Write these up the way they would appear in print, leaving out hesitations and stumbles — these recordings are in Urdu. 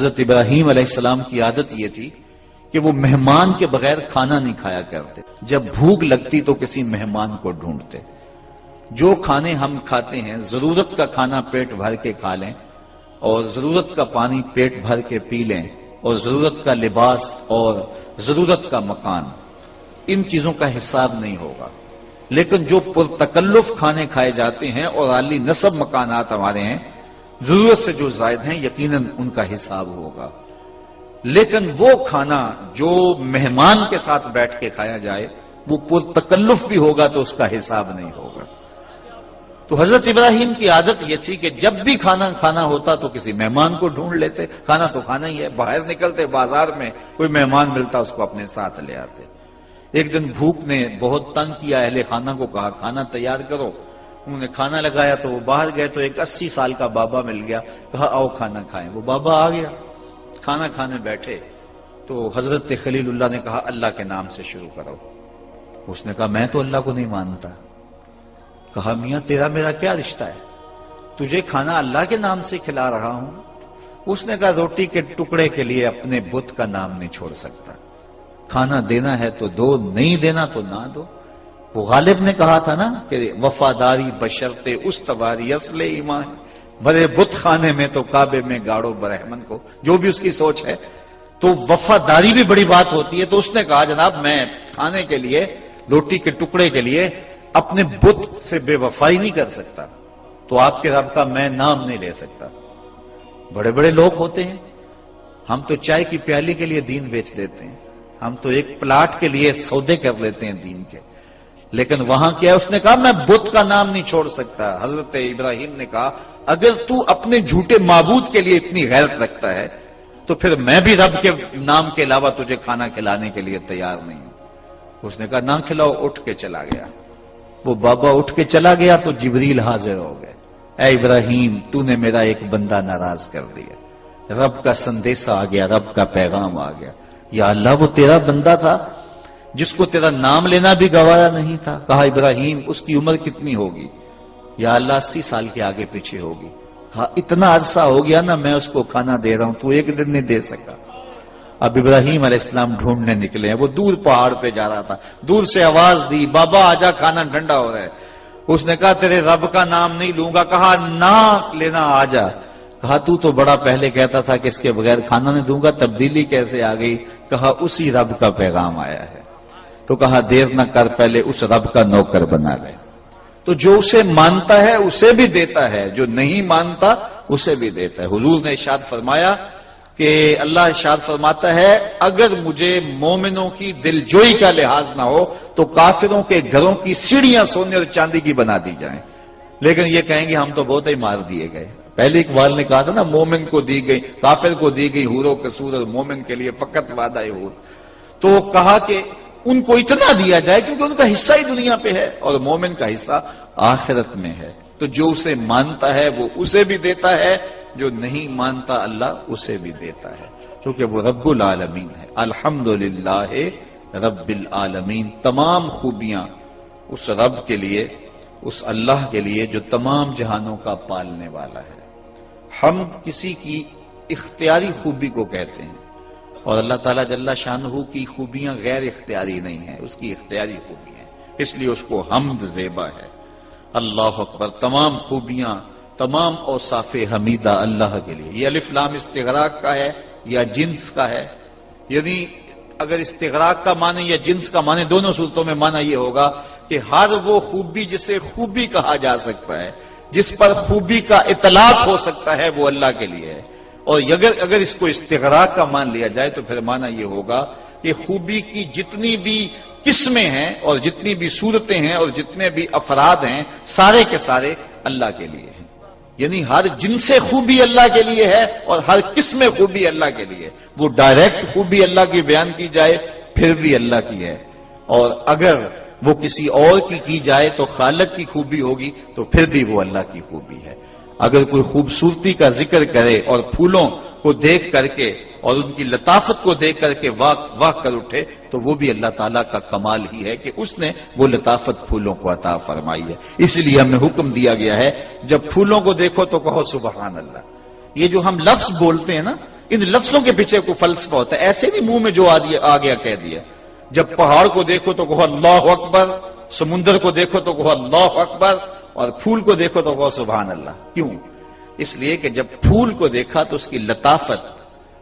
حضرت ابراہیم علیہ السلام کی عادت یہ تھی کہ وہ مہمان کے بغیر کھانا نہیں کھایا کرتے. جب بھوک لگتی تو کسی مہمان کو ڈھونڈتے. جو کھانے ہم کھاتے ہیں ضرورت کا کھانا پیٹ بھر کے کھا لیں اور ضرورت کا پانی پیٹ بھر کے پی لیں اور ضرورت کا لباس اور ضرورت کا مکان، ان چیزوں کا حساب نہیں ہوگا. لیکن جو پرتکلف کھانے کھائے جاتے ہیں اور عالی نصب مکانات ہمارے ہیں، ضرورت سے جو زائد ہیں، یقیناً ان کا حساب ہوگا. لیکن وہ کھانا جو مہمان کے ساتھ بیٹھ کے کھایا جائے وہ پرتکلف بھی ہوگا تو اس کا حساب نہیں ہوگا. تو حضرت ابراہیم کی عادت یہ تھی کہ جب بھی کھانا ہوتا تو کسی مہمان کو ڈھونڈ لیتے. کھانا تو کھانا ہی ہے، باہر نکلتے بازار میں کوئی مہمان ملتا اس کو اپنے ساتھ لے آتے. ایک دن بھوک نے بہت تنگ کیا، اہل خانہ کو کہا کھانا تیار کرو. انہوں نے کھانا لگایا تو وہ باہر گئے تو ایک 80 سال کا بابا مل گیا، کہا آؤ کھانا کھائیں. وہ بابا آ گیا، کھانا کھانے بیٹھے تو حضرت خلیل اللہ نے کہا اللہ کے نام سے شروع کرو. اس نے کہا میں تو اللہ کو نہیں مانتا. کہا میاں تیرا میرا کیا رشتہ ہے، تجھے کھانا اللہ کے نام سے کھلا رہا ہوں. اس نے کہا روٹی کے ٹکڑے کے لیے اپنے بت کا نام نہیں چھوڑ سکتا. کھانا دینا ہے تو دو، نہیں دینا تو نہ دو. وہ غالب نے کہا تھا نا کہ وفاداری بشرط استواری اصل ایمان، بڑے بت خانے میں تو کعبے میں گاڑو برہمن کو. جو بھی اس کی سوچ ہے تو وفاداری بھی بڑی بات ہوتی ہے. تو اس نے کہا جناب میں کھانے کے لیے، روٹی کے ٹکڑے کے لیے اپنے بت سے بے وفائی نہیں کر سکتا، تو آپ کے رب کا میں نام نہیں لے سکتا. بڑے بڑے لوگ ہوتے ہیں، ہم تو چائے کی پیالی کے لیے دین بیچ دیتے ہیں، ہم تو ایک پلاٹ کے لیے سودے کر لیتے ہیں دین کے. لیکن وہاں کیا اس نے کہا میں بت کا نام نہیں چھوڑ سکتا. حضرت ابراہیم نے کہا اگر تو اپنے جھوٹے معبود کے لیے اتنی غیرت رکھتا ہے تو پھر میں بھی رب کے نام کے علاوہ تجھے کھانا کھلانے کے لیے تیار نہیں ہوں. اس نے کہا نہ کھلاؤ، اٹھ کے چلا گیا. وہ بابا اٹھ کے چلا گیا تو جبریل حاضر ہو گئے. اے ابراہیم تو نے میرا ایک بندہ ناراض کر دیا. رب کا سندیسہ آ گیا، رب کا پیغام آ گیا. یا اللہ وہ تیرا بندہ تھا جس کو تیرا نام لینا بھی گوارا نہیں تھا. کہا ابراہیم اس کی عمر کتنی ہوگی؟ یا اللہ 80 سال کے آگے پیچھے ہوگی. کہا اتنا عرصہ ہو گیا نا میں اس کو کھانا دے رہا ہوں، تو ایک دن نہیں دے سکا. اب ابراہیم علیہ السلام ڈھونڈنے نکلے ہیں. وہ دور پہاڑ پہ جا رہا تھا، دور سے آواز دی بابا آجا کھانا ٹھنڈا ہو رہا ہے. اس نے کہا تیرے رب کا نام نہیں لوں گا. کہا نہ لینا آجا. کہا تو بڑا پہلے کہتا تھا کہ اس کے بغیر کھانا نہیں دوں گا، تبدیلی کیسے آ گئی؟ کہا اسی رب کا پیغام آیا ہے. تو کہا دیر نہ کر، پہلے اس رب کا نوکر بنا لے. تو جو اسے مانتا ہے اسے بھی دیتا ہے، جو نہیں مانتا اسے بھی دیتا ہے. حضور نے ارشاد فرمایا کہ اللہ ارشاد فرماتا ہے اگر مجھے مومنوں کی دلجوئی کا لحاظ نہ ہو تو کافروں کے گھروں کی سیڑھیاں سونے اور چاندی کی بنا دی جائیں. لیکن یہ کہیں گے ہم تو بہت ہی مار دیے گئے. پہلے اقبال نے کہا تھا نا مومن کو دی گئی، کافر کو دی گئی حور و قصور، اور مومن کے لیے فقط وعدہ حور. تو کہا کہ ان کو اتنا دیا جائے کیونکہ ان کا حصہ ہی دنیا پہ ہے اور مومن کا حصہ آخرت میں ہے. تو جو اسے مانتا ہے وہ اسے بھی دیتا ہے، جو نہیں مانتا اللہ اسے بھی دیتا ہے، کیونکہ وہ رب العالمین ہے. الحمدللہ رب العالمین. تمام خوبیاں اس رب کے لیے، اس اللہ کے لیے جو تمام جہانوں کا پالنے والا ہے. حمد کسی کی اختیاری خوبی کو کہتے ہیں اور اللہ تعالیٰ جل شانہ کی خوبیاں غیر اختیاری نہیں ہیں، اس کی اختیاری خوبی ہیں، اس لیے اس کو حمد زیبا ہے. اللہ اکبر. تمام خوبیاں، تمام اوصاف حمیدہ اللہ کے لیے. یہ الف لام استغراق کا ہے یا جنس کا ہے؟ یعنی اگر استغراق کا معنی یا جنس کا معنی، دونوں صورتوں میں معنی یہ ہوگا کہ ہر وہ خوبی جسے خوبی کہا جا سکتا ہے، جس پر خوبی کا اطلاق ہو سکتا ہے، وہ اللہ کے لیے ہے. اور اگر اس کو استغراق کا مان لیا جائے تو پھر معنی یہ ہوگا کہ خوبی کی جتنی بھی قسمیں ہیں اور جتنی بھی صورتیں ہیں اور جتنے بھی افراد ہیں، سارے کے سارے اللہ کے لیے ہیں. یعنی ہر جنس خوبی اللہ کے لیے ہے اور ہر قسم خوبی اللہ کے لیے. وہ ڈائریکٹ خوبی اللہ کی بیان کی جائے پھر بھی اللہ کی ہے، اور اگر وہ کسی اور کی جائے تو خالق کی خوبی ہوگی تو پھر بھی وہ اللہ کی خوبی ہے. اگر کوئی خوبصورتی کا ذکر کرے اور پھولوں کو دیکھ کر کے اور ان کی لطافت کو دیکھ کر کے واہ کر اٹھے تو وہ بھی اللہ تعالیٰ کا کمال ہی ہے کہ اس نے وہ لطافت پھولوں کو عطا فرمائی ہے. اس لیے ہمیں حکم دیا گیا ہے جب پھولوں کو دیکھو تو کہو سبحان اللہ. یہ جو ہم لفظ بولتے ہیں نا، ان لفظوں کے پیچھے کوئی فلسفہ ہوتا ہے، ایسے نہیں منہ میں جو آ گیا کہہ دیا. جب پہاڑ کو دیکھو تو کہو اللہ اکبر، سمندر کو دیکھو تو کہو اللہ اکبر، اور پھول کو دیکھو تو کہو سبحان اللہ. کیوں؟ اس لیے کہ جب پھول کو دیکھا تو اس کی لطافت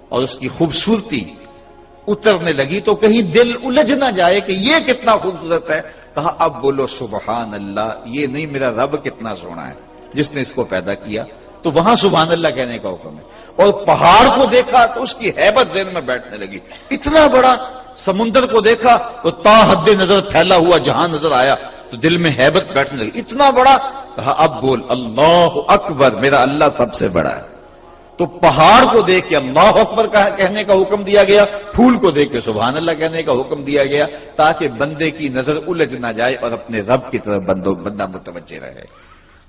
اور اس کی خوبصورتی اترنے لگی تو کہیں دل الجھ نہ جائے کہ یہ کتنا خوبصورت ہے. کہا اب بولو سبحان اللہ، یہ نہیں میرا رب کتنا سونا ہے جس نے اس کو پیدا کیا. تو وہاں سبحان اللہ کہنے کا حکم ہے. اور پہاڑ کو دیکھا تو اس کی ہیبت ذہن میں بیٹھنے لگی. اتنا بڑا سمندر کو دیکھا تو تا حد نظر پھیلا ہوا جہاں نظر آیا تو دل میں ہیبت بیٹھنے لگی. اتنا بڑا. کہا اب بول اللہ اکبر، میرا اللہ سب سے بڑا ہے. تو پہاڑ کو دیکھ کے اللہ اکبر کہنے کا حکم دیا گیا، پھول کو دیکھ کے سبحان اللہ کہنے کا حکم دیا گیا، تاکہ بندے کی نظر الجھ نہ جائے اور اپنے رب کی طرف بندہ متوجہ رہے.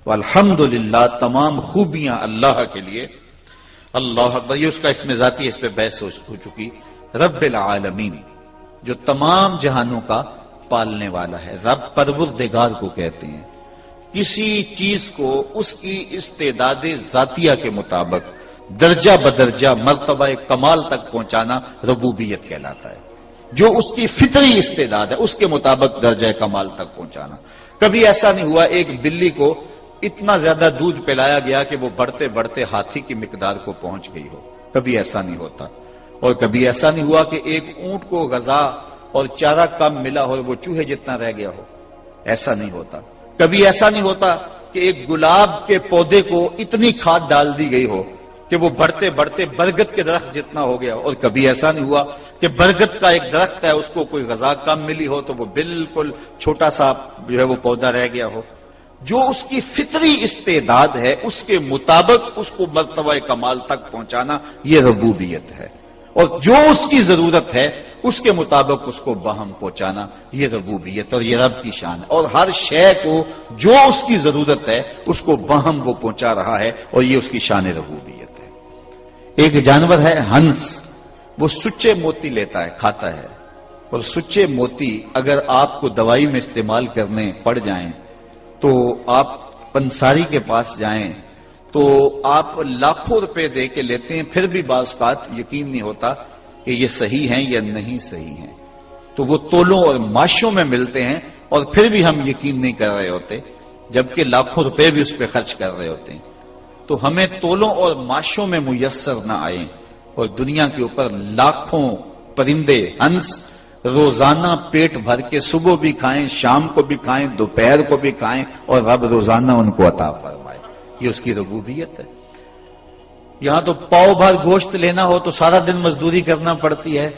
تو الحمدللہ تمام خوبیاں اللہ کے لیے. اللہ اکبر، یہ اس کا اس میں ذاتی، اس پہ بحث ہو چکی. رب العالمین، جو تمام جہانوں کا پالنے والا ہے. رب پروردگار کو کہتے ہیں. کسی چیز کو اس کی استعداد ذاتیہ کے مطابق درجہ بدرجہ مرتبہ کمال تک پہنچانا ربوبیت کہلاتا ہے. جو اس کی فطری استعداد ہے اس کے مطابق درجہ کمال تک پہنچانا. کبھی ایسا نہیں ہوا ایک بلی کو اتنا زیادہ دودھ پلایا گیا کہ وہ بڑھتے بڑھتے ہاتھی کی مقدار کو پہنچ گئی ہو. کبھی ایسا نہیں ہوتا. اور کبھی ایسا نہیں ہوا کہ ایک اونٹ کو غذا اور چارہ کم ملا ہو وہ چوہے جتنا رہ گیا ہو. ایسا نہیں ہوتا. کبھی ایسا نہیں ہوتا کہ ایک گلاب کے پودے کو اتنی کھاد ڈال دی گئی ہو کہ وہ بڑھتے بڑھتے برگد کے درخت جتنا ہو گیا. اور کبھی ایسا نہیں ہوا کہ برگد کا ایک درخت ہے اس کو کوئی غذا کم ملی ہو تو وہ بالکل چھوٹا سا جو ہے وہ پودا رہ گیا ہو. جو اس کی فطری استعداد ہے اس کے مطابق اس کو مرتبہ کمال تک پہنچانا یہ ربوبیت ہے. اور جو اس کی ضرورت ہے اس کے مطابق اس کو باہم پہنچانا یہ ربوبیت اور یہ رب کی شان ہے. اور ہر شے کو جو اس کی ضرورت ہے اس کو باہم وہ پہنچا رہا ہے اور یہ اس کی شان ربوبیت ہے. ایک جانور ہے ہنس، وہ سچے موتی لیتا ہے کھاتا ہے. اور سچے موتی اگر آپ کو دوائی میں استعمال کرنے پڑ جائیں تو آپ پنساری کے پاس جائیں تو آپ لاکھوں روپے دے کے لیتے ہیں، پھر بھی بعض اوقات یقین نہیں ہوتا کہ یہ صحیح ہیں یا نہیں صحیح ہیں. تو وہ تولوں اور ماشوں میں ملتے ہیں اور پھر بھی ہم یقین نہیں کر رہے ہوتے جبکہ لاکھوں روپے بھی اس پہ خرچ کر رہے ہوتے ہیں. تو ہمیں تولوں اور ماشوں میں میسر نہ آئیں اور دنیا کے اوپر لاکھوں پرندے ہنس روزانہ پیٹ بھر کے صبح بھی کھائیں، شام کو بھی کھائیں، دوپہر کو بھی کھائیں اور رب روزانہ ان کو عطا فرمائے. یہ اس کی ربوبیت ہے. یہاں تو پاؤ بھر گوشت لینا ہو تو سارا دن مزدوری کرنا پڑتی ہے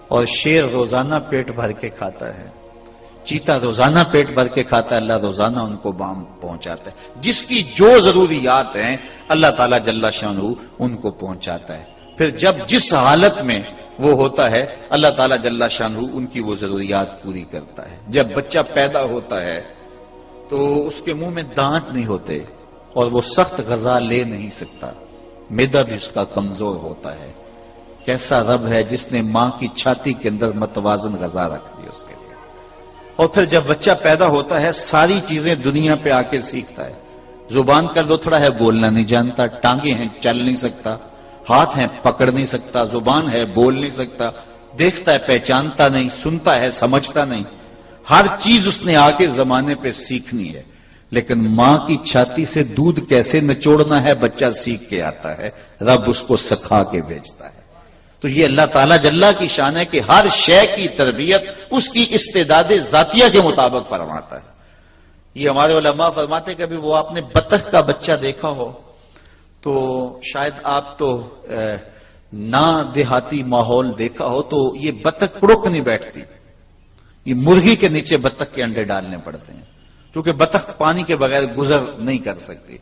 اور شیر روزانہ پیٹ بھر کے کھاتا ہے، چیتا روزانہ پیٹ بھر کے کھاتا ہے، اللہ روزانہ ان کو بام پہنچاتا ہے. جس کی جو ضروریات ہیں اللہ تعالیٰ جل شانہ ان کو پہنچاتا ہے. پھر جب جس حالت میں وہ ہوتا ہے اللہ تعالیٰ جل شانہ ان کی وہ ضروریات پوری کرتا ہے. جب بچہ پیدا ہوتا ہے تو اس کے منہ میں دانت نہیں ہوتے اور وہ سخت غذا لے نہیں سکتا، معدہ بھی اس کا کمزور ہوتا ہے. کیسا رب ہے جس نے ماں کی چھاتی کے اندر متوازن غذا رکھ دی اس کے لیے. اور پھر جب بچہ پیدا ہوتا ہے ساری چیزیں دنیا پہ آ کے سیکھتا ہے. زبان کا لوتھڑا ہے، بولنا نہیں جانتا، ٹانگیں ہیں چل نہیں سکتا، ہاتھ ہیں پکڑ نہیں سکتا، زبان ہے بول نہیں سکتا، دیکھتا ہے پہچانتا نہیں، سنتا ہے سمجھتا نہیں. ہر چیز اس نے آ کے زمانے پہ سیکھنی ہے. لیکن ماں کی چھاتی سے دودھ کیسے نچوڑنا ہے بچہ سیکھ کے آتا ہے، رب اس کو سکھا کے بھیجتا ہے. تو یہ اللہ تعالیٰ جل کی شان ہے کہ ہر شے کی تربیت اس کی استعداد ذاتیہ کے مطابق فرماتا ہے. یہ ہمارے علماء فرماتے کہ ابھی وہ آپ نے بطخ کا بچہ دیکھا ہو تو شاید آپ تو نہ دیہاتی ماحول دیکھا ہو تو یہ بطخ کڑک نہیں بیٹھتی. یہ مرغی کے نیچے بطخ کے انڈے ڈالنے پڑتے ہیں کیونکہ بطخ پانی کے بغیر گزر نہیں کر سکتی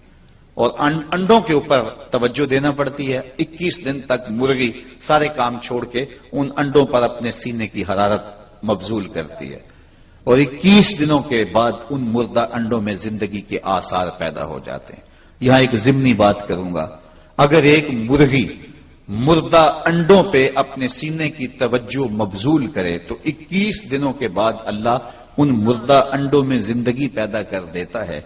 اور انڈوں کے اوپر توجہ دینا پڑتی ہے. 21 دن تک مرغی سارے کام چھوڑ کے ان انڈوں پر اپنے سینے کی حرارت مبذول کرتی ہے اور 21 دنوں کے بعد ان مردہ انڈوں میں زندگی کے آثار پیدا ہو جاتے ہیں. یہاں ایک ضمنی بات کروں گا، اگر ایک مرغی مردہ انڈوں پہ اپنے سینے کی توجہ مبذول کرے تو 21 دنوں کے بعد اللہ ان مردہ انڈوں میں زندگی پیدا کر دیتا ہے